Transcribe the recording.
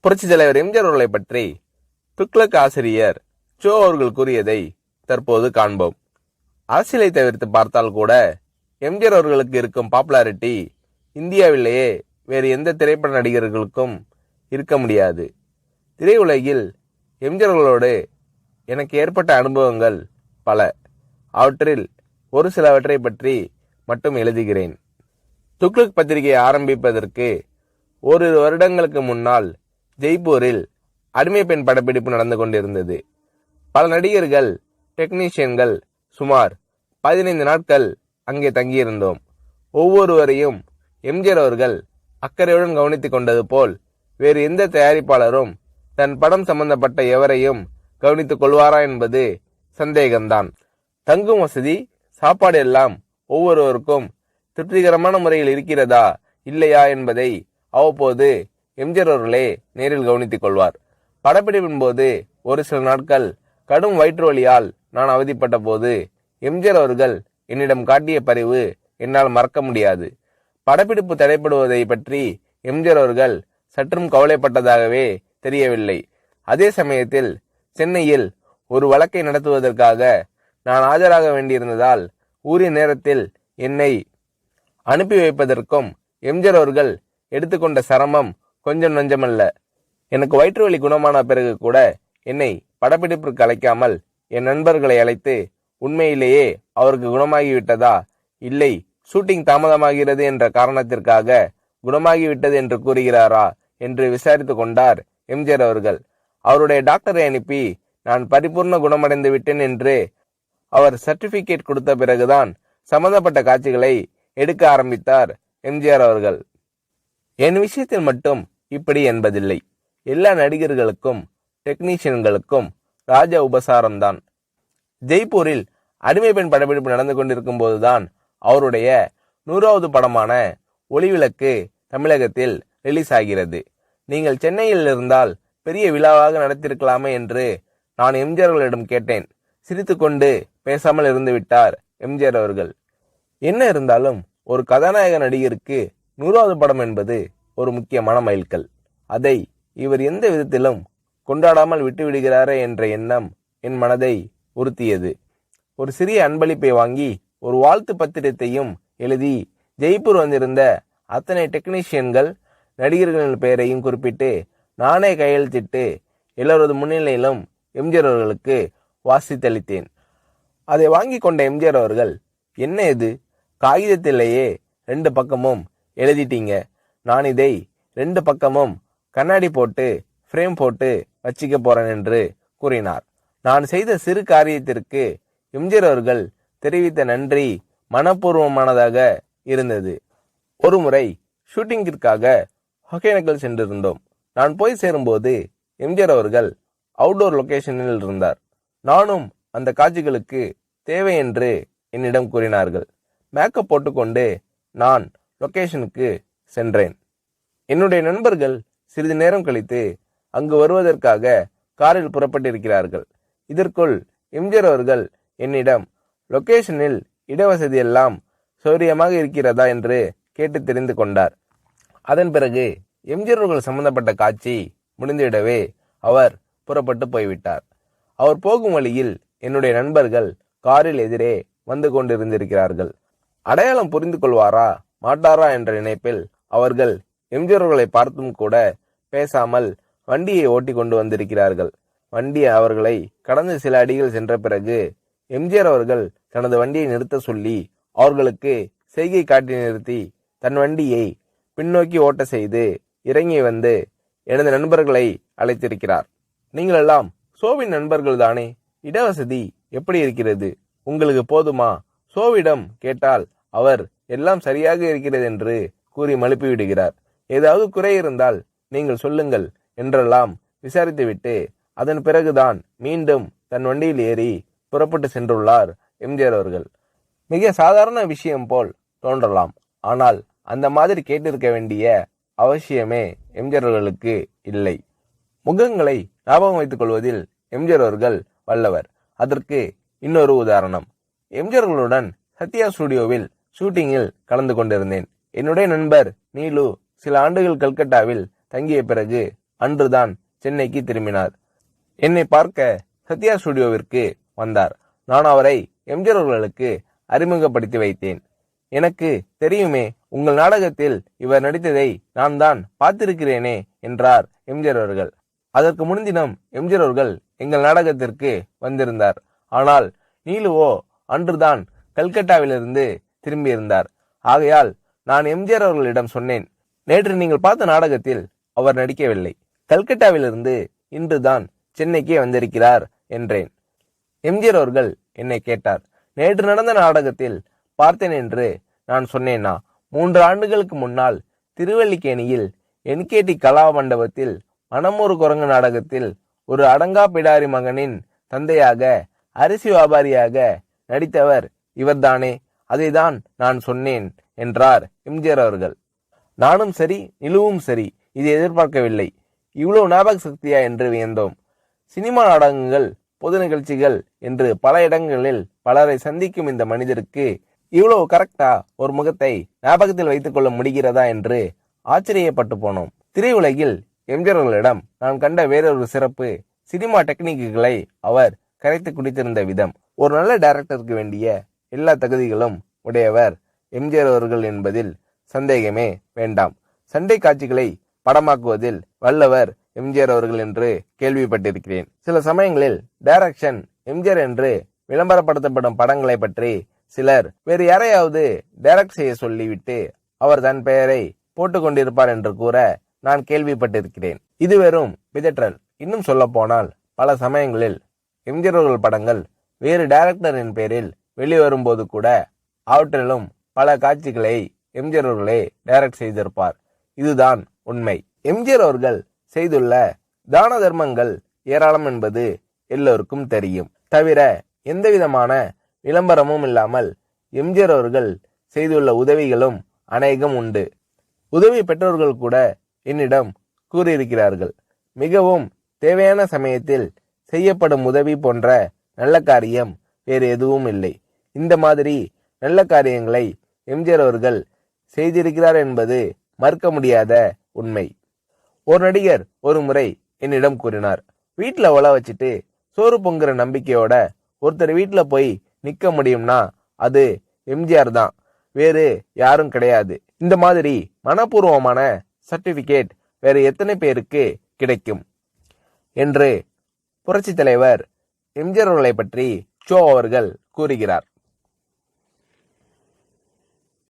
புரட்சி தலைவர் எம்ஜிஆர் அவர்களை பற்றி துக்ளக் ஆசிரியர் சோ அவர்கள் கூறியதை தற்போது காண்போம். அரசியலை தவிர்த்து பார்த்தால் கூட எம்ஜிஆர் அவர்களுக்கு இருக்கும் பாப்புலாரிட்டி இந்தியாவிலேயே வேறு எந்த திரைப்பட நடிகர்களுக்கும் இருக்க முடியாது. திரையுலகில் எம்ஜிஆர் அவர்களோடு எனக்கு ஏற்பட்ட அனுபவங்கள் பல. அவற்றில் ஒரு சிலவற்றை பற்றி மட்டும் எழுதுகிறேன். துக்ளக் பத்திரிகை ஆரம்பிப்பதற்கு ஓரிரு வருடங்களுக்கு முன்னால் ஜெய்ப்பூரில் அடிமை பெண் படப்பிடிப்பு நடந்து கொண்டிருந்தது. பல நடிகர்கள், டெக்னீஷியன்கள் சுமார் 15 நாட்கள் அங்கே தங்கியிருந்தோம். ஒவ்வொருவரையும் எம்ஜிஆர் அவர்கள் அக்கறையுடன் கவனித்துக் கொண்டது போல் வேறு எந்த தயாரிப்பாளரும் தன் படம் சம்பந்தப்பட்ட எவரையும் கவனித்துக் கொள்வாரா என்பது சந்தேகம்தான். தங்கும் வசதி, சாப்பாடு எல்லாம் ஒவ்வொருவருக்கும் திருப்திகரமான முறையில் இருக்கிறதா இல்லையா என்பதை அவ்வப்போது எம்ஜிஆர் அவர்களே நேரில் கவனித்துக் கொள்வார். படப்பிடிப்பின் போது ஒரு சில நாட்கள் கடும் வயிற்று வலியால் நான் அவதிப்பட்ட போது எம்ஜிஆர் அவர்கள் என்னிடம் காட்டிய பரிவு என்னால் மறக்க முடியாது. படப்பிடிப்பு தடைப்படுவதை பற்றி எம்ஜிஆர் அவர்கள் சற்றும் கவலைப்பட்டதாகவே தெரியவில்லை. அதே சமயத்தில் சென்னையில் ஒரு வழக்கை நடத்துவதற்காக நான் ஆஜராக வேண்டியிருந்ததால் உரிய நேரத்தில் என்னை அனுப்பி வைப்பதற்கும் எம்ஜிஆர் அவர்கள் எடுத்துக்கொண்ட சிரமம் கொஞ்சம் நஞ்சமல்ல. எனக்கு வயிற்று வலி குணமான பிறகு கூட என்னை படப்பிடிப்பிற்கு அழைக்காமல் என் நண்பர்களை அழைத்து உண்மையிலேயே அவருக்கு குணமாகிவிட்டதா, இல்லை ஷூட்டிங் தாமதமாகிறது என்ற காரணத்திற்காக குணமாகிவிட்டது என்று கூறுகிறாரா என்று விசாரித்து கொண்டார் எம்ஜிஆர் அவர்கள். அவருடைய டாக்டரை அனுப்பி நான் பரிபூர்ண குணமடைந்து விட்டேன் என்று அவர் சர்டிபிகேட் கொடுத்த பிறகுதான் சம்பந்தப்பட்ட காட்சிகளை எடுக்க ஆரம்பித்தார் எம்ஜிஆர் அவர்கள். என் விஷயத்தில் மட்டும் இப்படி என்பதில்லை. எல்லா நடிகர்களுக்கும் டெக்னீஷியன்களுக்கும் ராஜ உபசாரம்தான். ஜெய்ப்பூரில் அடிமை பெண் படப்பிடிப்பு நடந்து கொண்டிருக்கும் போதுதான் அவருடைய 100வது படமான ஒளிவிளக்கு தமிழகத்தில் ரிலீஸ் ஆகிறது. நீங்கள் சென்னையில் இருந்தால் பெரிய விழாவாக நடத்திருக்கலாமே என்று நான் எம்ஜிஆர் அவர்களிடம் கேட்டேன். சிரித்துக்கொண்டு பேசாமல் இருந்து விட்டார் எம்ஜிஆர் அவர்கள். என்ன இருந்தாலும் ஒரு கதாநாயக நடிகருக்கு 100வது படம் என்பது ஒரு முக்கியமான மைல்கல். அதை இவர் எந்த விதத்திலும் கொண்டாடாமல் விட்டுவிடுகிறாரே என்ற எண்ணம் என் மனதை உறுத்தியது. ஒரு சிறிய அன்பளிப்பை வாங்கி ஒரு வாழ்த்து பத்திரத்தையும் எழுதி ஜெய்ப்பூர் வந்திருந்த அத்தனை டெக்னீஷியன்கள், நடிகர்களின் பெயரையும் குறிப்பிட்டு நானே கையெழுத்திட்டு எல்லோரது முன்னிலையிலும் எம்ஜிஆர் அவர்களுக்கு வாசித்தளித்தேன். அதை வாங்கி கொண்ட எம்ஜிஆர் அவர்கள், என்ன இது, காகிதத்திலேயே 2 பக்கமும் எழுதிட்டீங்க, நான் இதை 2 பக்கமும் கண்ணாடி போட்டு ஃப்ரேம் போட்டு வச்சிக்க போறேன் என்று கூறினார். நான் செய்த சிறு காரியத்திற்கு எம்ஜிஆர் அவர்கள் தெரிவித்த நன்றி மனப்பூர்வமானதாக இருந்தது. ஒரு முறை ஷூட்டிங்கிற்காக ஒகேனக்கல் சென்றிருந்தோம். நான் போய் சேரும்போது எம்ஜிஆர் அவர்கள் அவுட்டோர் லொகேஷனில் இருந்தார். நானும் அந்த காட்சிகளுக்கு தேவை என்று என்னிடம் கூறினார்கள். மேக்கப் போட்டுக்கொண்டு நான் லொகேஷனுக்கு சென்றேன். என்னுடைய நண்பர்கள் சிறிது நேரம் கழித்து அங்கு வருவதற்காக காரில் புறப்பட்டிருக்கிறார்கள். இதற்குள் எம்ஜிஆர் அவர்கள் என்னிடம் லொகேஷனில் இடவசதி எல்லாம் சௌரியமாக இருக்கிறதா என்று கேட்டு தெரிந்து கொண்டார். அதன் பிறகு எம்ஜிஆர் அவர்கள் சம்பந்தப்பட்ட காட்சி முடிந்துவிடவே அவர் புறப்பட்டு போய்விட்டார். அவர் போகும் வழியில் என்னுடைய நண்பர்கள் காரில் எதிரே வந்து கொண்டிருந்திருக்கிறார்கள். அடையாளம் புரிந்து கொள்வாரா மாட்டாரா என்ற நினைப்பில் அவர்கள் எம்ஜிஆர் அவர்களை பார்த்தும் கூட பேசாமல் வண்டியை ஓட்டி கொண்டு வந்திருக்கிறார்கள். வண்டி அவர்களை கடந்து சில அடிகள் சென்ற பிறகு எம்ஜிஆர் அவர்கள் தனது வண்டியை நிறுத்த சொல்லி அவர்களுக்கு செய்கை காட்டி நிறுத்தி தன் வண்டியை பின்னோக்கி ஓட்ட செய்து இறங்கி வந்து எனது நண்பர்களை அழைத்திருக்கிறார். நீங்கள் எல்லாம் சோவின் நண்பர்கள் தானே, இடவசதி எப்படி இருக்கிறது, உங்களுக்கு போதுமா? சோவிடம் கேட்டால் அவர் எல்லாம் சரியாக இருக்கிறது என்று கூறி மழுப்பி விடுகிறார். ஏதாவது குறை இருந்தால் நீங்கள் சொல்லுங்கள் என்றெல்லாம் விசாரித்துவிட்டு அதன் பிறகுதான் மீண்டும் தன் வண்டியில் ஏறி புறப்பட்டு சென்றுள்ளார் எம்ஜிஆர் அவர்கள். மிக சாதாரண விஷயம் போல் தோன்றலாம், ஆனால் அந்த மாதிரி கேட்டிருக்க வேண்டிய அவசியமே எம்ஜிஆர் அவர்களுக்கு இல்லை. முகங்களை ஞாபகம் வைத்துக் கொள்வதில் எம்ஜிஆர் அவர்கள் வல்லவர். அதற்கு இன்னொரு உதாரணம். எம்ஜிஆர் அவர்களுடன் சத்யா ஸ்டுடியோவில் ஷூட்டிங்கில் கலந்து கொண்டிருந்தேன். என்னுடைய நண்பர் நீலு சில ஆண்டுகள் கல்கட்டாவில் தங்கிய பிறகு அன்றுதான் சென்னைக்கு திரும்பினார். என்னை பார்க்க சத்யா ஸ்டுடியோவிற்கு வந்தார். நான் அவரை எம்ஜிஆர் அவர்களுக்கு அறிமுகப்படுத்தி வைத்தேன். எனக்கு தெரியுமே, உங்கள் நாடகத்தில் இவர் நடித்ததை நான் தான் பார்த்திருக்கிறேனே என்றார் எம்ஜிஆர் அவர்கள். அதற்கு முன்தினம் எம்ஜிஆர் அவர்கள் எங்கள் நாடகத்திற்கு வந்திருந்தார். ஆனால் நீலுவோ அன்றுதான் கல்கட்டாவிலிருந்து திரும்பியிருந்தார். ஆகையால் நான் எம்ஜிஆர் அவர்களிடம் சொன்னேன், நேற்று நீங்கள் பார்த்த நாடகத்தில் அவர் நடிக்கவில்லை. கல்கட்டாவிலிருந்து இன்றுதான் சென்னைக்கே வந்திருக்கிறார் என்றேன். எம்ஜிஆர் அவர்கள் என்னை கேட்டார், நேற்று நடந்த நாடகத்தில் பார்த்தேன் என்று நான் சொன்னேனா? 3 ஆண்டுகளுக்கு முன்னால் திருவல்லிக்கேணியில் என்கேடி கலா மண்டபத்தில் மனமொரு குரங்கு நாடகத்தில் ஒரு அடங்கா பிடாரி மகனின் தந்தையாக அரிசி வியாபாரியாக நடித்தவர் இவர்தானே, அதைதான் நான் சொன்னேன் என்றார் எம்ஜிஆர் அவர்கள். நானும் சரி, நிலுவும் சரி, இதை எதிர்பார்க்கவில்லை. இவ்வளவு ஞாபக சக்தியா என்று வியந்தோம். சினிமா நாடகங்கள், பொது நிகழ்ச்சிகள் என்று பல இடங்களில் பலரை சந்திக்கும் இந்த மனிதருக்கு இவ்வளவு கரெக்டா ஒரு முகத்தை ஞாபகத்தில் வைத்துக் கொள்ள முடிகிறதா என்று ஆச்சரியப்பட்டு போனோம். திரையுலகில் எம்ஜிஆர் அவர்களிடம் நான் கண்ட வேறொரு சிறப்பு, சினிமா டெக்னிக்குகளை அவர் கரைத்து குடித்திருந்த விதம். ஒரு நல்ல டைரக்டருக்கு வேண்டிய எல்லா தகுதிகளும் உடையவர் எம்ஜிஆர் அவர்கள் என்பதில் சந்தேகமே வேண்டாம். சண்டை காட்சிகளை படமாக்குவதில் வல்லவர் எம்ஜிஆர் அவர்கள் என்று கேள்விப்பட்டிருக்கிறேன். சில சமயங்களில் டைரக்ஷன் எம்ஜிஆர் என்று விளம்பரப்படுத்தப்படும் படங்களை பற்றி சிலர் வேறு யாரையாவது டைரக்ட் செய்ய சொல்லிவிட்டு அவர் தன் பெயரை போட்டுக் கொண்டிருப்பார் என்று கூற நான் கேள்விப்பட்டிருக்கிறேன். இது வெறும் பிதற்றல். இன்னும் சொல்ல போனால் பல சமயங்களில் எம்ஜிஆர் அவர்கள் படங்கள் வேறு டைரக்டரின் பெயரில் வெளிவரும்போது கூட அவற்றிலும் பல காட்சிகளை எம்ஜிஆர் அவர்களே டைரக்ட் செய்திருப்பார். இதுதான் உண்மை. எம்ஜிஆர் அவர்கள் செய்துள்ள தான தர்மங்கள் ஏராளம் என்பது எல்லோருக்கும் தெரியும். தவிர எந்தவிதமான விளம்பரமும் இல்லாமல் எம்ஜிஆர் அவர்கள் செய்துள்ள உதவிகளும் அநேகம் உண்டு. உதவி பெற்றோர்கள் கூட என்னிடம் கூறியிருக்கிறார்கள். மிகவும் தேவையான சமயத்தில் செய்யப்படும் உதவி போன்ற நல்ல காரியம் வேறு எதுவும் இல்லை. இந்த மாதிரி நல்ல காரியங்களை எம்ஜிஆர் அவர்கள் செய்திருக்கிறார் என்பது மறுக்க முடியாத உண்மை. ஒரு நடிகர் ஒரு முறை என்னிடம் கூறினார், வீட்டுல ஒல வச்சுட்டு சோறு பொங்குற நம்பிக்கையோட ஒருத்தர் வீட்டுல போய் நிக்க முடியும்னா அது எம்ஜிஆர் தான், வேறு யாரும் கிடையாது. இந்த மாதிரி மனப்பூர்வமான சர்டிபிகேட் வேறு எத்தனை பேருக்கு கிடைக்கும் என்று புரட்சி தலைவர் எம்ஜிஆர் அவர்களை பற்றி சோ அவர்கள் கூறுகிறார்.